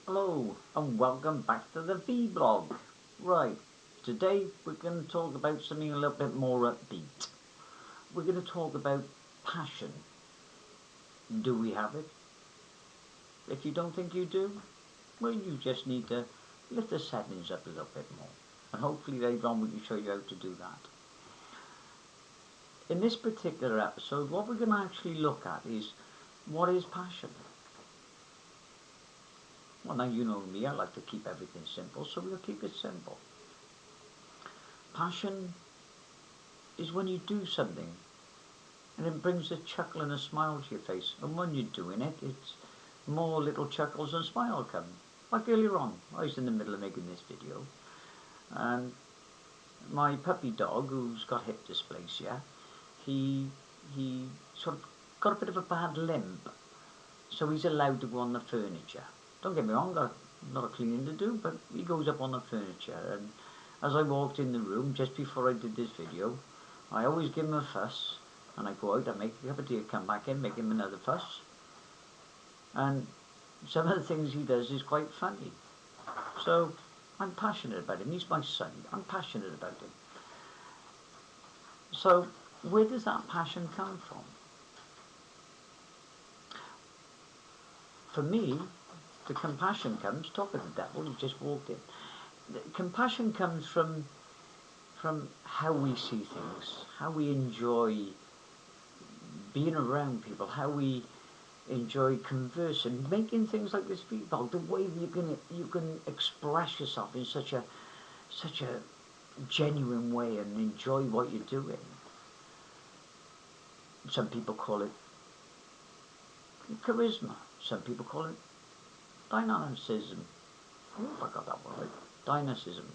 Hello and welcome back to the vlog. Right, today we're going to talk about something a little bit more upbeat. We're going to talk about passion. Do we have it? If you don't think you do, well, you just need to lift the settings up a little bit more. And hopefully later on we can show you how to do that. In this particular episode, what we're going to actually look at is, what is passion? Well, now you know me, I like to keep everything simple, so we'll keep it simple. Passion is when you do something and it brings a chuckle and a smile to your face. And when you're doing it, it's more little chuckles and smile come. Like earlier on, I was in the middle of making this video, and my puppy dog, who's got hip dysplasia, he sort of got a bit of a bad limp, so he's allowed to go on the furniture. Don't get me wrong, got a lot of cleaning to do, but he goes up on the furniture. And as I walked in the room just before I did this video, I always give him a fuss, and I go out, I make a cup of tea, come back in, make him another fuss. And some of the things he does is quite funny. So I'm passionate about him. He's my son. I'm passionate about him. So where does that passion come from? For me, the compassion comes, talk of the devil, he just walked in. The compassion comes from how we see things, how we enjoy being around people, how we enjoy conversing, making things like this people, the way you can express yourself in such a genuine way and enjoy what you're doing. Some people call it charisma, some people call it dynamicism. Oh, I got that one right. Dynamism.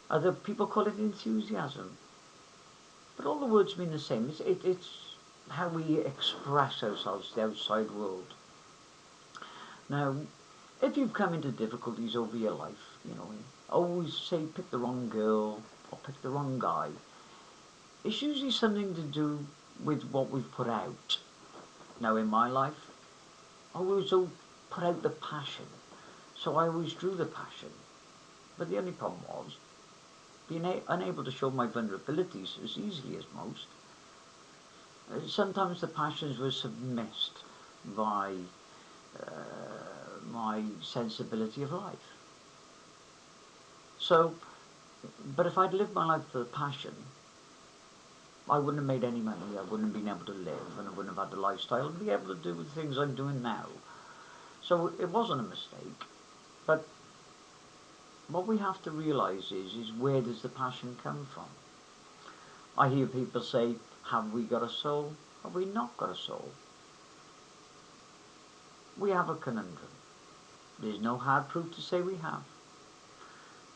Other people call it enthusiasm. But all the words mean the same. It's how we express ourselves to the outside world. Now, if you've come into difficulties over your life, always say pick the wrong girl or pick the wrong guy. It's usually something to do with what we've put out. Now, in my life, I always put out the passion. So I always drew the passion. But the only problem was being unable to show my vulnerabilities as easily as most. Sometimes the passions were submissed by my sensibility of life. So, but if I'd lived my life for the passion, I wouldn't have made any money, I wouldn't have been able to live, and I wouldn't have had the lifestyle and be able to do the things I'm doing now. So it wasn't a mistake. But what we have to realise is where does the passion come from? I hear people say, have we got a soul? Have we not got a soul? We have a conundrum. There's no hard proof to say we have.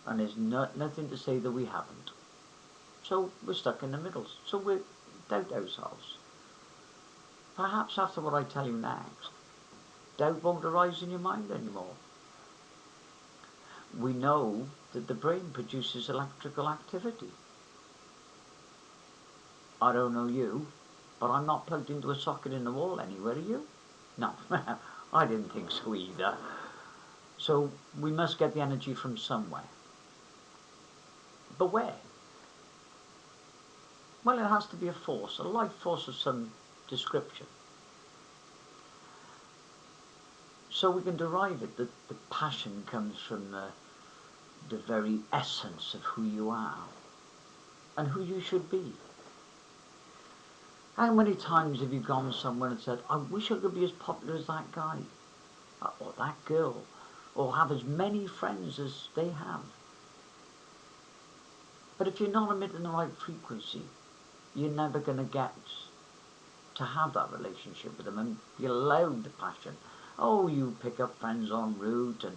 And there's nothing to say that we haven't. So we're stuck in the middle. So we doubt ourselves. Perhaps after what I tell you next, doubt won't arise in your mind anymore. We know that the brain produces electrical activity. I don't know you, but I'm not plugged into a socket in the wall anywhere, are you? No, I didn't think so either. So we must get the energy from somewhere. But where? Well, it has to be a force, a life force of some description. So we can derive it that the passion comes from the very essence of who you are and who you should be. How many times have you gone somewhere and said, I wish I could be as popular as that guy or that girl, or have as many friends as they have? But if you're not emitting the right frequency, you're never going to get to have that relationship with them and be allowed the passion. Oh, you pick up friends en route, and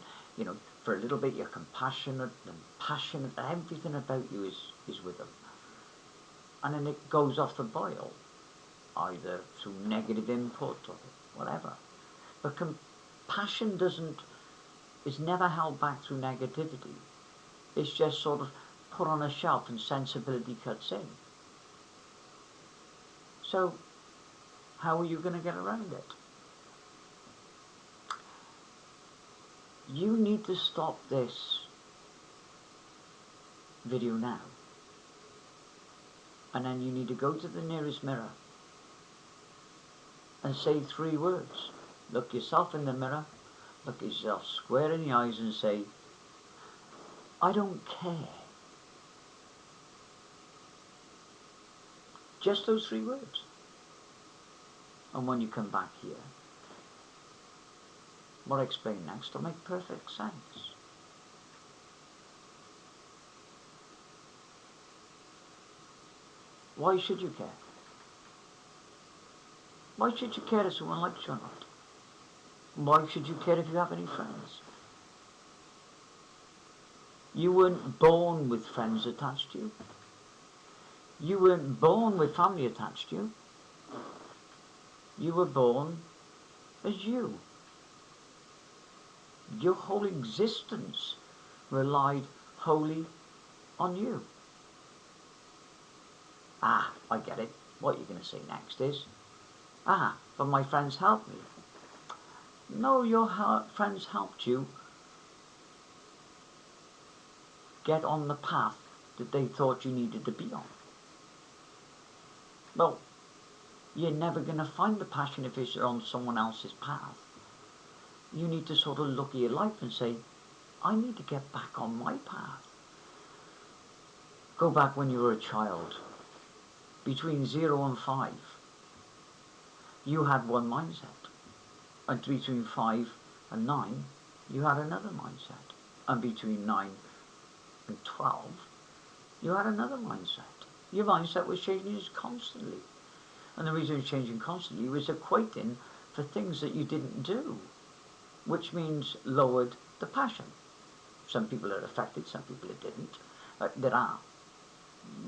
for a little bit you're compassionate and passionate, everything about you is with them. And then it goes off the boil, either through negative input or whatever. But compassion is never held back through negativity. It's just sort of put on a shelf and sensibility cuts in. So how are you going to get around it? You need to stop this video now, and then you need to go to the nearest mirror and say 3 words. Look yourself in the mirror, look yourself square in the eyes and say, I don't care. Just those 3 words. And when you come back here, what I explain next will make perfect sense. Why should you care? Why should you care if someone likes you or not? Why should you care if you have any friends? You weren't born with friends attached to you. You weren't born with family attached to you. You were born as you. Your whole existence relied wholly on you. Ah, I get it. What you're going to say next is, but my friends helped me. No, your friends helped you get on the path that they thought you needed to be on. Well, you're never going to find the passion if it's on someone else's path. You need to sort of look at your life and say, I need to get back on my path. Go back when you were a child. Between 0 and 5, you had one mindset. And between 5 and 9, you had another mindset. And between 9 and 12, you had another mindset. Your mindset was changing constantly. And the reason it was changing constantly was equating for things that you didn't do, which means lowered the passion. Some people are affected, some people it didn't. There are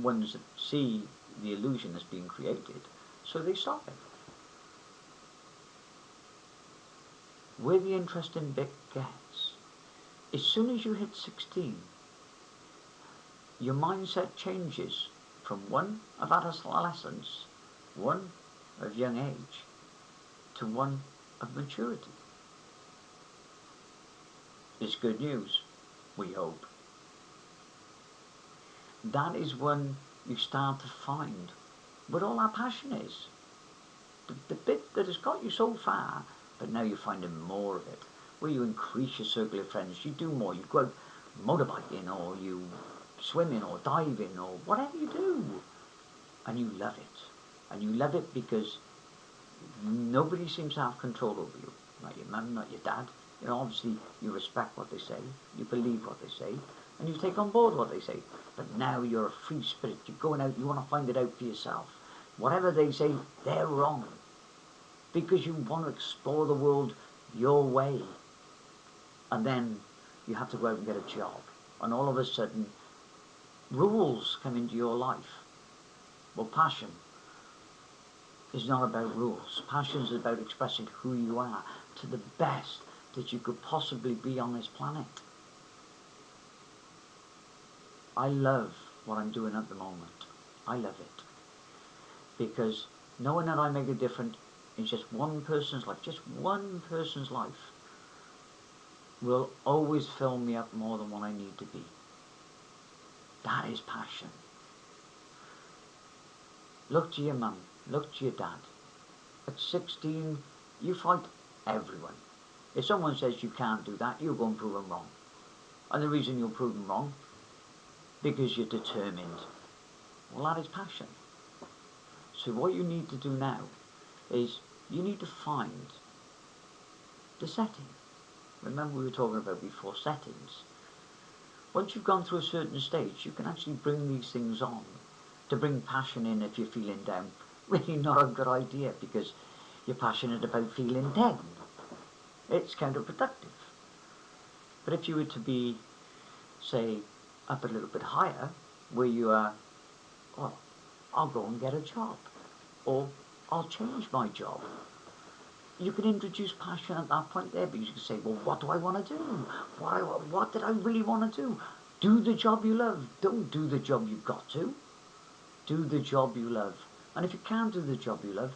ones that see the illusion that's being created, so they stop it. Where the interesting bit gets, as soon as you hit 16, your mindset changes from one of adolescence, one of young age, to one of maturity. It's good news, we hope. That is when you start to find what all our passion is. The bit that has got you so far, but now you're finding more of it, where you increase your circle of friends, you do more, you go out motorbiking, or you swimming, or diving, or whatever you do, and you love it. And you love it because nobody seems to have control over you. Not your mum, not your dad. You know, obviously you respect what they say, you believe what they say, and you take on board what they say. But now you're a free spirit. You're going out, you want to find it out for yourself. Whatever they say, they're wrong. Because you want to explore the world your way. And then you have to go out and get a job. And all of a sudden, rules come into your life. Well, passion is not about rules. Passion is about expressing who you are to the best that you could possibly be on this planet. I love what I'm doing at the moment. I love it. Because knowing that I make a difference in just one person's life, will always fill me up more than what I need to be. That is passion. Look to your mum, look to your dad. At 16, you fight everyone. If someone says you can't do that, you'll go and prove them wrong. And the reason you'll prove them wrong, because you're determined. Well, that is passion. So what you need to do now is you need to find the setting. Remember we were talking about before, settings. Once you've gone through a certain stage, you can actually bring these things on. To bring passion in if you're feeling down, really not a good idea, because you're passionate about feeling down. It's counterproductive. But if you were to be, say, up a little bit higher, where you are, well, I'll go and get a job, or I'll change my job. You can introduce passion at that point there, because you can say, well, what do I want to do? What did I really want to do? Do the job you love. Don't do the job you've got to. Do the job you love. And if you can't do the job you love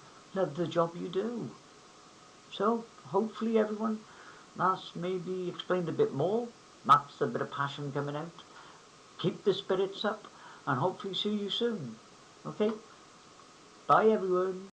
the job you do. So, hopefully everyone That's maybe explained a bit more. That's a bit of passion coming out. Keep the spirits up and hopefully see you soon. Okay? Bye everyone.